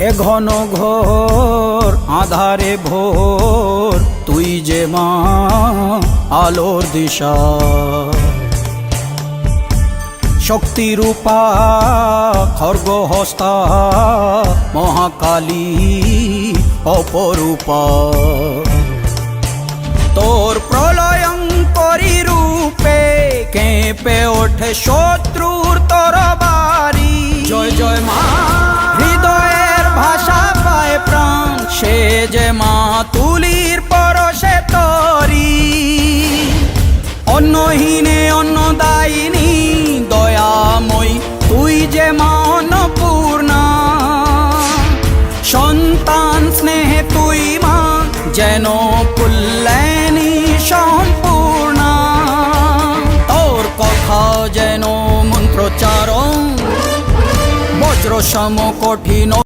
এ ঘন ঘোর আধারে ভোর তুই যে মা আলোর দিশা শক্তিরূপা খর্গহস্তা মহাকালী অপরূপা তোর প্রলয়ঙ্করী রূপে কেঁপে ওঠে শত্রুর তরবারি জয় জয় মা হৃদয়ের ভাষা পায় প্রাণ সে যে মা তুলির পরশে তরি অন্নহীনে অন্নদায়িনী দয়াময়ী তুই যে মা অন্নপূর্ণা সন্তান স্নেহে তুই মা যেন কল্যাণী সম্পূর্ণা তোর কথা যেন মন্ত্রোচ্চারণ বজ্র সম কঠিন